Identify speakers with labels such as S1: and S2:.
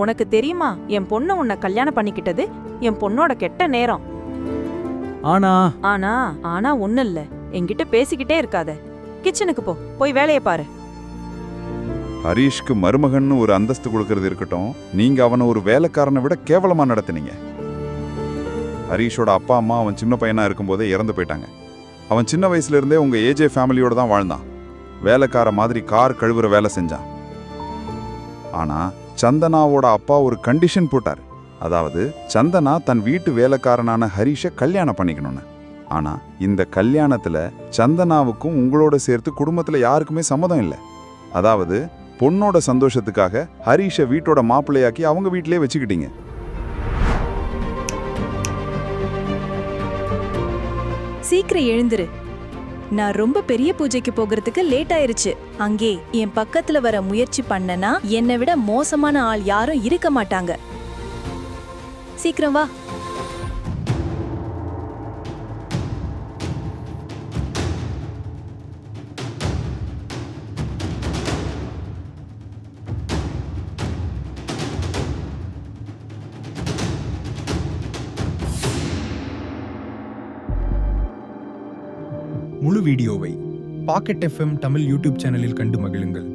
S1: உனக்கு தெரியுமா என் பொண்ணு உன்னை கல்யாணம் பண்ணிக்கிட்டது என் பொண்ணோட கெட்ட நேரம்.
S2: ஆனா
S1: ஆனா ஆனா ஒண்ணு இல்ல, என்கிட்ட பேசிக்கிட்டே இருக்காத. கிச்சனுக்கு போ, போய் வேலையை பாரு.
S3: ஹரீஷ்க்கு மருமகன்னு ஒரு அந்தஸ்து கொடுக்கறது இருக்கட்டும், நீங்க அவனை ஒரு வேலைக்காரனை விட கேவலமா நடத்தினீங்க. ஹரீஷோட அப்பா அம்மா அவன் சின்ன பையனா இருக்கும்போதே இறந்து போயிட்டாங்க. அவன் சின்ன வயசுல இருந்தே உங்க ஏஜே ஃபேமிலியோட தான் வாழ்ந்தான். வேலைக்கார மாதிரி கார் கழுவுற வேலை செஞ்சான். ஆனா சந்தனாவோட அப்பா ஒரு கண்டிஷன் போட்டார். அதாவது சந்தனா தன் வீட்டு வேலைக்காரனான ஹரீஷை கல்யாணம் பண்ணிக்கணும்னு. ஆனா இந்த கல்யாணத்துல சந்தனாவுக்கும் உங்களோட சேர்த்து குடும்பத்துல யாருக்குமே சம்மதம் இல்லை. அதாவது பொண்ணோட சந்தோஷத்துக்காக ஹரீஷை வீட்டோட மாப்பிள்ளையாக்கி அவங்க வீட்டிலே வச்சுக்கிட்டீங்க.
S4: சீக்கிரம் எழுந்துரு. நான் ரொம்ப பெரிய பூஜைக்கு போகிறதுக்கு லேட் ஆயிருச்சு. அங்கே என் பக்கத்துல வர முயற்சி பண்ணனா என்னை விட மோசமான ஆள் யாரும் இருக்க மாட்டாங்க. சீக்கிரம் வா.
S5: முழு வீடியோவை பாக்கெட் FM தமிழ் யூடியூப் சேனலில் கண்டு மகிழுங்கள்.